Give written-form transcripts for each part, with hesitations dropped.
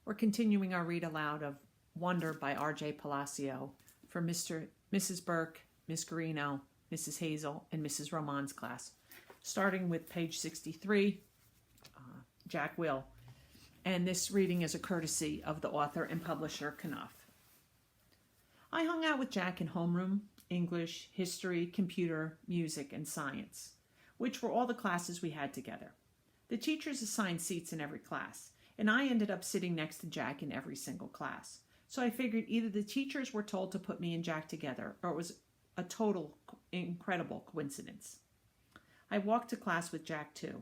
We're continuing our read aloud of Wonder by RJ Palacio for Mrs. Burke, Miss Garino, Mrs. Hazel, and Mrs. Roman's class. Starting with page 63, Jack Will. And this reading is a courtesy of the author and publisher, Knopf. I hung out with Jack in homeroom, English, history, computer, music, and science, which were all the classes we had together. The teachers assigned seats in every class, and I ended up sitting next to Jack in every single class. So I figured either the teachers were told to put me and Jack together, or it was a total incredible coincidence. I walked to class with Jack too.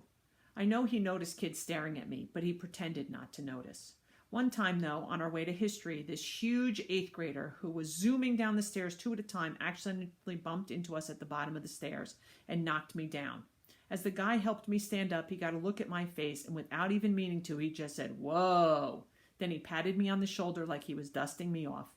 I know he noticed kids staring at me, but he pretended not to notice. One time, though, on our way to history, this huge 8th grader who was zooming down the stairs 2 at a time accidentally bumped into us at the bottom of the stairs and knocked me down. As the guy helped me stand up, he got a look at my face, and without even meaning to, he just said, "Whoa." Then he patted me on the shoulder like he was dusting me off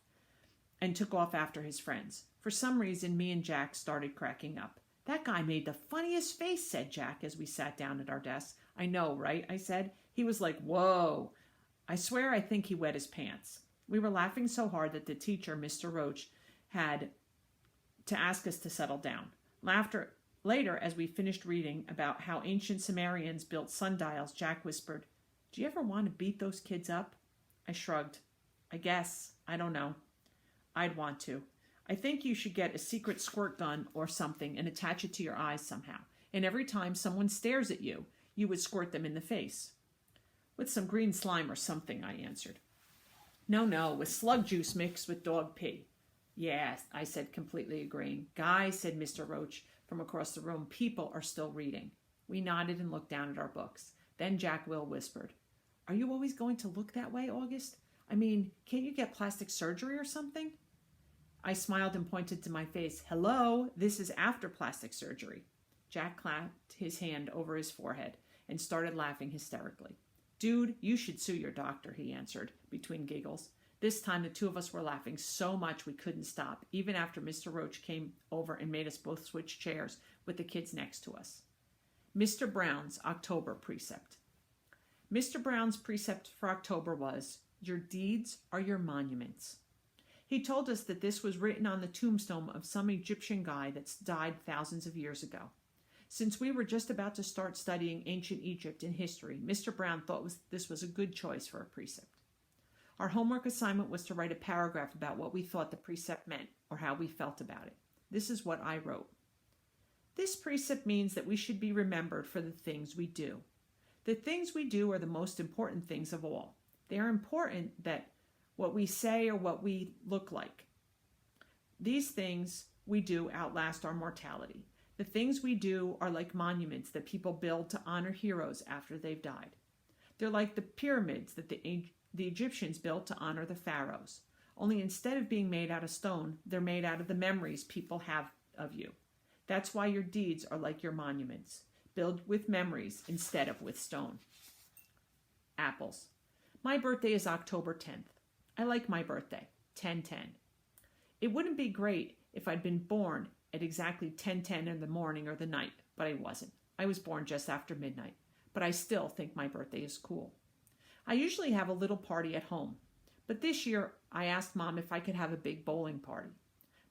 and took off after his friends. For some reason, me and Jack started cracking up. "That guy made the funniest face," said Jack as we sat down at our desks. "I know, right?" I said. "He was like, whoa." I swear I think he wet his pants. We were laughing so hard that the teacher, Mr. Roach, had to ask us to settle down. Later, as we finished reading about how ancient Sumerians built sundials, Jack whispered, "Do you ever want to beat those kids up?" I shrugged. "I guess. I don't know. I'd want to. I think you should get a secret squirt gun or something and attach it to your eyes somehow. And every time someone stares at you, you would squirt them in the face." "With some green slime or something," I answered. No, with slug juice mixed with dog pee." "Yes," I said, completely agreeing. "Guys," said Mr. Roach from across the room, "people are still reading." We nodded and looked down at our books. Then Jack Will whispered, "Are you always going to look that way, August? I mean, can't you get plastic surgery or something?" I smiled and pointed to my face. "Hello, this is after plastic surgery." Jack clapped his hand over his forehead and started laughing hysterically. "Dude, you should sue your doctor," he answered between giggles. This time the two of us were laughing so much we couldn't stop, even after Mr. Roach came over and made us both switch chairs with the kids next to us. Mr. Brown's October precept. Mr. Brown's precept for October was, "Your deeds are your monuments." He told us that this was written on the tombstone of some Egyptian guy that's died thousands of years ago. Since we were just about to start studying ancient Egypt and history, Mr. Brown thought this was a good choice for a precept. Our homework assignment was to write a paragraph about what we thought the precept meant or how we felt about it. This is what I wrote. "This precept means that we should be remembered for the things we do. The things we do are the most important things of all. They are important that what we say or what we look like. These things we do outlast our mortality. The things we do are like monuments that people build to honor heroes after they've died. They're like the pyramids that the Egyptians built to honor the pharaohs. Only instead of being made out of stone, they're made out of the memories people have of you. That's why your deeds are like your monuments. Build with memories instead of with stone." Apples. My birthday is October 10th. I like my birthday, 10/10. It wouldn't be great if I'd been born at exactly 10:10 in the morning or the night, but I wasn't. I was born just after midnight, but I still think my birthday is cool. I usually have a little party at home, but this year I asked Mom if I could have a big bowling party.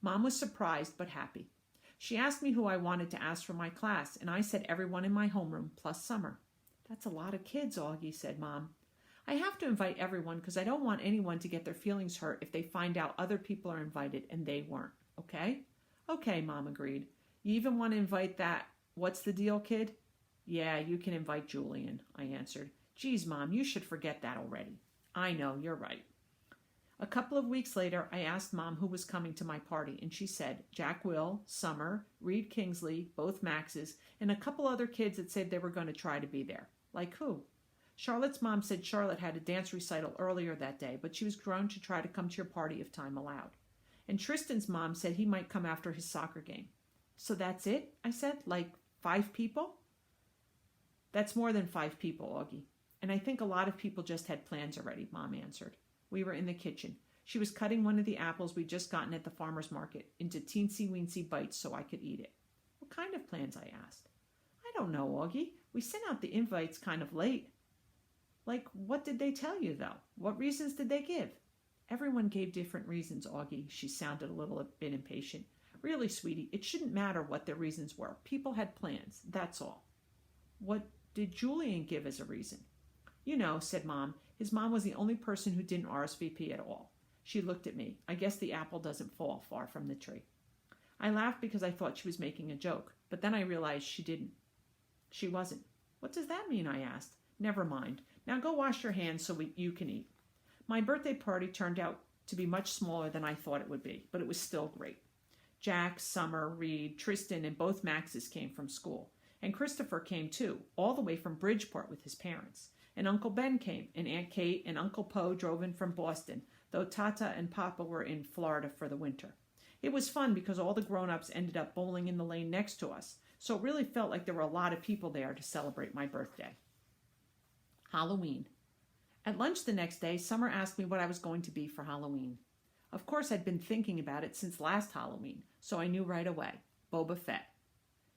Mom was surprised but happy. She asked me who I wanted to ask for my class, and I said everyone in my homeroom plus Summer. "That's a lot of kids, Augie," said Mom. "I have to invite everyone because I don't want anyone to get their feelings hurt if they find out other people are invited and they weren't, okay?" "Okay," Mom agreed. "You even want to invite that what's the deal kid?" "Yeah, you can invite Julian," I answered. "Geez, Mom, you should forget that already." "I know, you're right." A couple of weeks later, I asked Mom who was coming to my party, and she said Jack Will, Summer, Reed Kingsley, both Maxes, and a couple other kids that said they were going to try to be there. Like who? Charlotte's mom said Charlotte had a dance recital earlier that day, but she was going to try to come to your party if time allowed. And Tristan's mom said he might come after his soccer game. "So that's it?" I said. "Like 5 people?" "That's more than 5 people, Augie. And I think a lot of people just had plans already," Mom answered. We were in the kitchen. She was cutting one of the apples we'd just gotten at the farmer's market into teensy-weensy bites so I could eat it. "What kind of plans?" I asked. "I don't know, Augie. We sent out the invites kind of late." Like, what did they tell you, though? What reasons did they give? Everyone gave different reasons, Augie. She sounded a little bit impatient. Really, sweetie, it shouldn't matter what their reasons were. People had plans, that's all. What did Julian give as a reason? You know, said Mom. His mom was the only person who didn't RSVP at all. She looked at me. I guess the apple doesn't fall far from the tree. I laughed because I thought she was making a joke, but then I realized she didn't. She wasn't. What does that mean? I asked. Never mind. Now go wash your hands so you can eat. My birthday party turned out to be much smaller than I thought it would be, but it was still great. Jack, Summer, Reed, Tristan, and both Maxes came from school. And Christopher came too, all the way from Bridgeport with his parents. And Uncle Ben came, and Aunt Kate and Uncle Poe drove in from Boston, though Tata and Papa were in Florida for the winter. It was fun because all the grown-ups ended up bowling in the lane next to us, so it really felt like there were a lot of people there to celebrate my birthday. Halloween. At lunch the next day, Summer asked me what I was going to be for Halloween. Of course, I'd been thinking about it since last Halloween, so I knew right away. Boba Fett.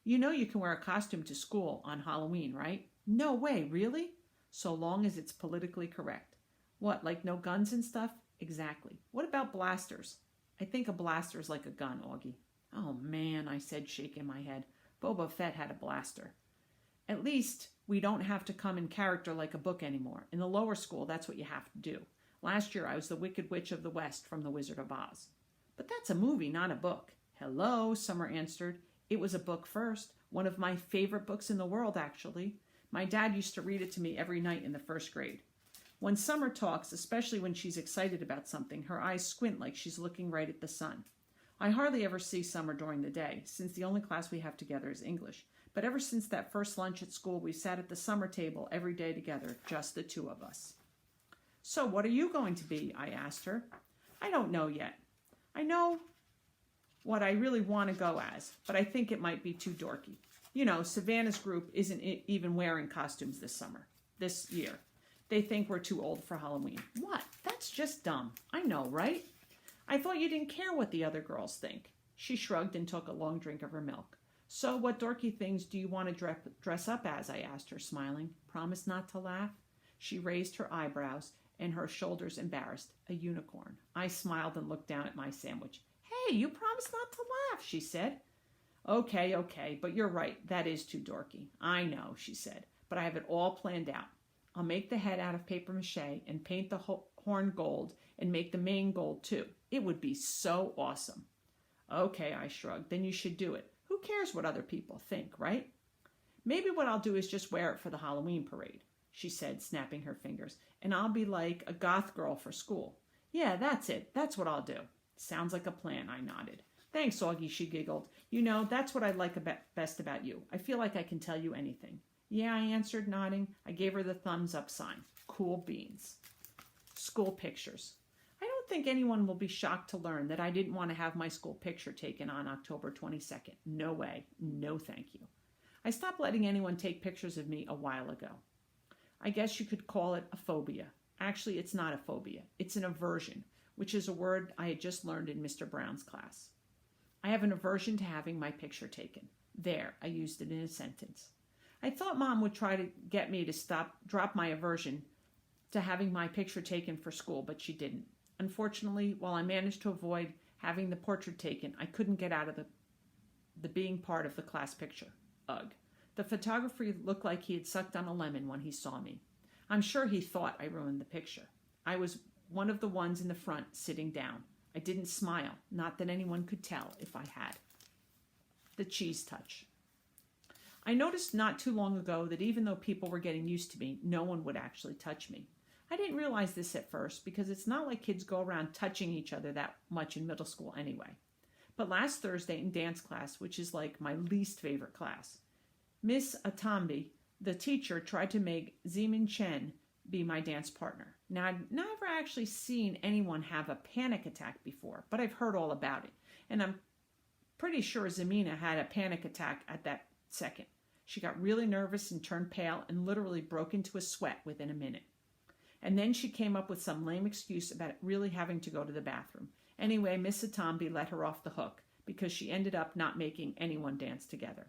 You know you can wear a costume to school on Halloween, right? No way, really? So long as it's politically correct. What, like no guns and stuff? Exactly. What about blasters? I think a blaster's like a gun, Augie. Oh man, I said, shaking my head. Boba Fett had a blaster. At least we don't have to come in character like a book anymore. In the lower school, that's what you have to do. Last year, I was the Wicked Witch of the West from The Wizard of Oz. But that's a movie, not a book. Hello, Summer answered. It was a book first. One of my favorite books in the world, actually. My dad used to read it to me every night in the first grade. When Summer talks, especially when she's excited about something, her eyes squint like she's looking right at the sun. I hardly ever see Summer during the day, since the only class we have together is English. But ever since that first lunch at school, we sat at the summer table every day together, just the two of us. So what are you going to be? I asked her. I don't know yet. I know what I really want to go as, but I think it might be too dorky. You know, Savannah's group isn't even wearing costumes this year. They think we're too old for Halloween. What? That's just dumb. I know, right? I thought you didn't care what the other girls think. She shrugged and took a long drink of her milk. So what dorky things do you want to dress up as? I asked her, smiling. Promise not to laugh? She raised her eyebrows and her shoulders embarrassed. A unicorn. I smiled and looked down at my sandwich. Hey, you promised not to laugh, she said. Okay, but you're right. That is too dorky. I know, she said, but I have it all planned out. I'll make the head out of paper mache and paint the horn gold and make the mane gold too. It would be so awesome. Okay, I shrugged. Then you should do it. Who cares what other people think, right? Maybe what I'll do is just wear it for the Halloween parade, she said, snapping her fingers, and I'll be like a goth girl for school. Yeah, that's it. That's what I'll do. Sounds like a plan, I nodded. Thanks, Augie, she giggled. You know, that's what I like best about you. I feel like I can tell you anything. Yeah, I answered, nodding. I gave her the thumbs up sign. Cool beans. School pictures. I don't think anyone will be shocked to learn that I didn't want to have my school picture taken on October 22nd. No way. No thank you. I stopped letting anyone take pictures of me a while ago. I guess you could call it a phobia. Actually, it's not a phobia. It's an aversion, which is a word I had just learned in Mr. Brown's class. I have an aversion to having my picture taken. There, I used it in a sentence. I thought Mom would try to get me to drop my aversion to having my picture taken for school, but she didn't. Unfortunately, while I managed to avoid having the portrait taken, I couldn't get out of the being part of the class picture. Ugh. The photographer looked like he had sucked on a lemon when he saw me. I'm sure he thought I ruined the picture. I was one of the ones in the front sitting down. I didn't smile, not that anyone could tell if I had. The cheese touch. I noticed not too long ago that even though people were getting used to me, no one would actually touch me. I didn't realize this at first because it's not like kids go around touching each other that much in middle school anyway. But last Thursday in dance class, which is like my least favorite class, Miss Atambi, the teacher, tried to make Zemin Chen be my dance partner. Now, I've never actually seen anyone have a panic attack before, but I've heard all about it. And I'm pretty sure Zemina had a panic attack at that second. She got really nervous and turned pale and literally broke into a sweat within a minute. And then she came up with some lame excuse about really having to go to the bathroom. Anyway, Miss Atambi let her off the hook because she ended up not making anyone dance together.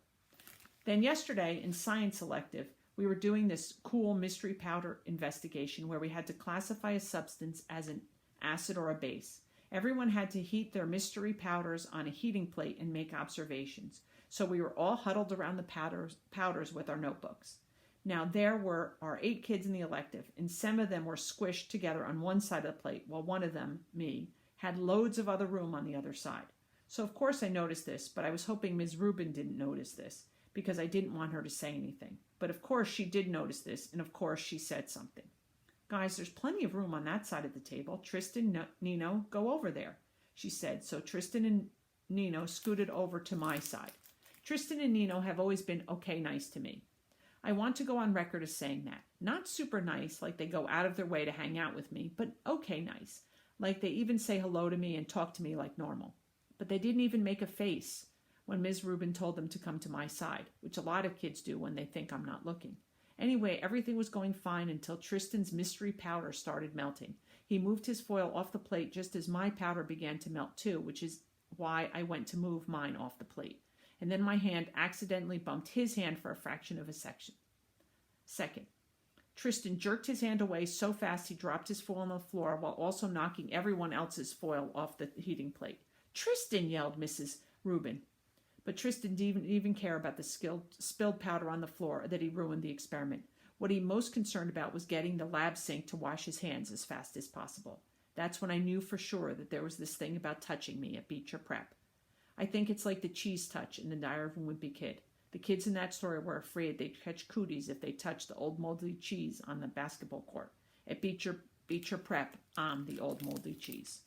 Then yesterday in science elective, We were doing this cool mystery powder investigation where we had to classify a substance as an acid or a base. Everyone had to heat their mystery powders on a heating plate and make observations. So we were all huddled around the powders with our notebooks. Now there were our 8 kids in the elective, and some of them were squished together on one side of the plate, while one of them, me, had loads of other room on the other side. So of course I noticed this, but I was hoping Ms. Rubin didn't notice this, because I didn't want her to say anything. But of course she did notice this, and of course she said something. Guys, there's plenty of room on that side of the table. Tristan, Nino, go over there, she said. So Tristan and Nino scooted over to my side. Tristan and Nino have always been okay nice to me. I want to go on record as saying that. Not super nice, like they go out of their way to hang out with me, but okay nice. Like they even say hello to me and talk to me like normal. But they didn't even make a face when Ms. Rubin told them to come to my side, which a lot of kids do when they think I'm not looking. Anyway, everything was going fine until Tristan's mystery powder started melting. He moved his foil off the plate just as my powder began to melt too, which is why I went to move mine off the plate. And then my hand accidentally bumped his hand for a fraction of a second. Tristan jerked his hand away so fast he dropped his foil on the floor while also knocking everyone else's foil off the heating plate. "Tristan!" yelled Mrs. Rubin. But Tristan didn't even care about the spilled powder on the floor or that he ruined the experiment. What he most concerned about was getting the lab sink to wash his hands as fast as possible. That's when I knew for sure that there was this thing about touching me at Beecher Prep. I think it's like the cheese touch in the Diary of a Wimpy Kid. The kids in that story were afraid they'd catch cooties if they touched the old moldy cheese on the basketball court. At Beecher Prep, I'm the old moldy cheese.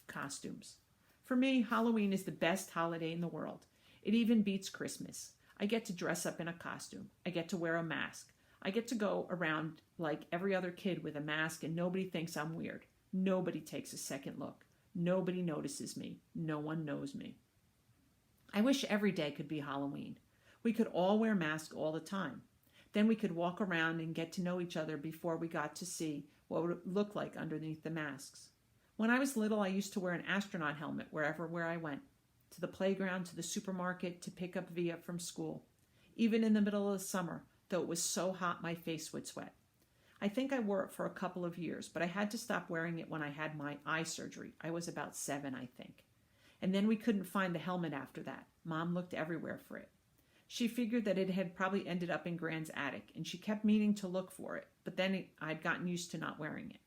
Costumes. For me, Halloween is the best holiday in the world. It even beats Christmas. I get to dress up in a costume. I get to wear a mask. I get to go around like every other kid with a mask and nobody thinks I'm weird. Nobody takes a second look. Nobody notices me. No one knows me. I wish every day could be Halloween. We could all wear masks all the time. Then we could walk around and get to know each other before we got to see what it would look like underneath the masks. When I was little, I used to wear an astronaut helmet where I went. To the playground, to the supermarket, to pick up Via from school. Even in the middle of the summer, though it was so hot my face would sweat. I think I wore it for a couple of years, but I had to stop wearing it when I had my eye surgery. I was about 7, I think. And then we couldn't find the helmet after that. Mom looked everywhere for it. She figured that it had probably ended up in Gran's attic, and she kept meaning to look for it, but then I'd gotten used to not wearing it.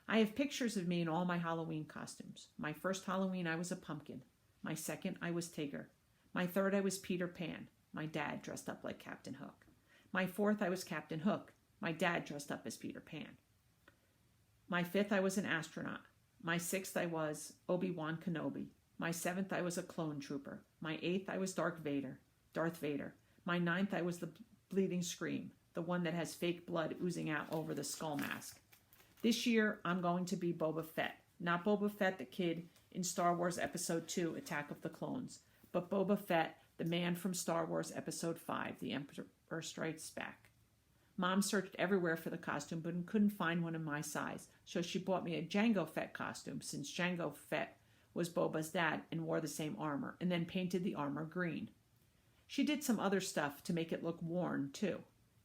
I have pictures of me in all my Halloween costumes. My first Halloween, I was a pumpkin. My second, I was Tigger. My third, I was Peter Pan. My dad dressed up like Captain Hook. My fourth, I was Captain Hook. My dad dressed up as Peter Pan. My fifth, I was an astronaut. My sixth, I was Obi-Wan Kenobi. My seventh, I was a clone trooper. My eighth, I was Darth Vader. My ninth, I was the bleeding Scream, the one that has fake blood oozing out over the skull mask. This year, I'm going to be Boba Fett. Not Boba Fett, the kid in Star Wars Episode 2, Attack of the Clones, but Boba Fett, the man from Star Wars Episode 5, The Emperor Strikes Back. Mom searched everywhere for the costume, but couldn't find one in my size, so she bought me a Jango Fett costume, since Jango Fett was Boba's dad and wore the same armor, and then painted the armor green. She did some other stuff to make it look worn, too.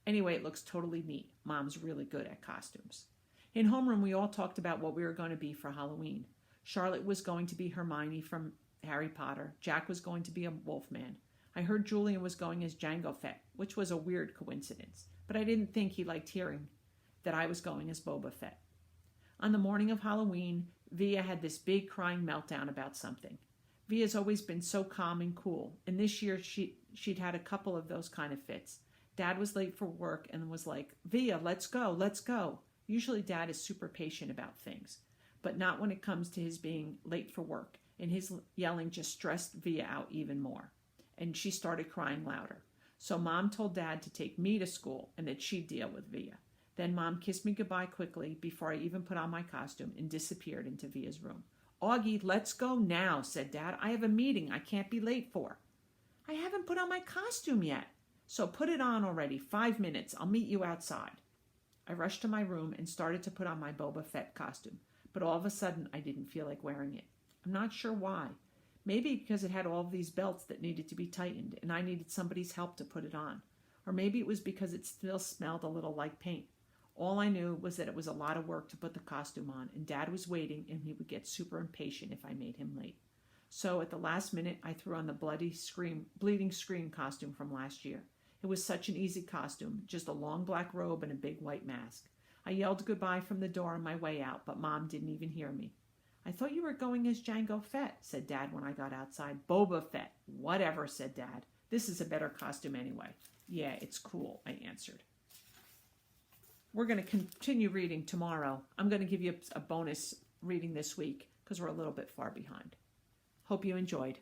Anyway, it looks totally neat. Mom's really good at costumes. In homeroom, we all talked about what we were going to be for Halloween. Charlotte was going to be Hermione from Harry Potter. Jack was going to be a Wolfman. I heard Julian was going as Jango Fett, which was a weird coincidence, but I didn't think he liked hearing that I was going as Boba Fett. On the morning of Halloween, Via had this big crying meltdown about something. Via's always been so calm and cool, and this year she'd had a couple of those kind of fits. Dad was late for work and was like, "Via, let's go, let's go." Usually Dad is super patient about things, but not when it comes to his being late for work, and his yelling just stressed Via out even more, and she started crying louder. So Mom told Dad to take me to school and that she'd deal with Via. Then Mom kissed me goodbye quickly before I even put on my costume and disappeared into Via's room. "Augie, let's go now," said Dad. "I have a meeting I can't be late for." "I haven't put on my costume yet." "So put it on already. 5 minutes. I'll meet you outside." I rushed to my room and started to put on my Boba Fett costume, but all of a sudden I didn't feel like wearing it. I'm not sure why. Maybe because it had all of these belts that needed to be tightened, and I needed somebody's help to put it on. Or maybe it was because it still smelled a little like paint. All I knew was that it was a lot of work to put the costume on, and Dad was waiting, and he would get super impatient if I made him late. So at the last minute, I threw on the bleeding scream costume from last year. It was such an easy costume, just a long black robe and a big white mask. I yelled goodbye from the door on my way out, but Mom didn't even hear me. I thought you were going as Jango Fett, said Dad when I got outside. Boba Fett. Whatever, said Dad. This is a better costume anyway. Yeah, it's cool, I answered. We're going to continue reading tomorrow. I'm going to give you a bonus reading this week because we're a little bit far behind. Hope you enjoyed.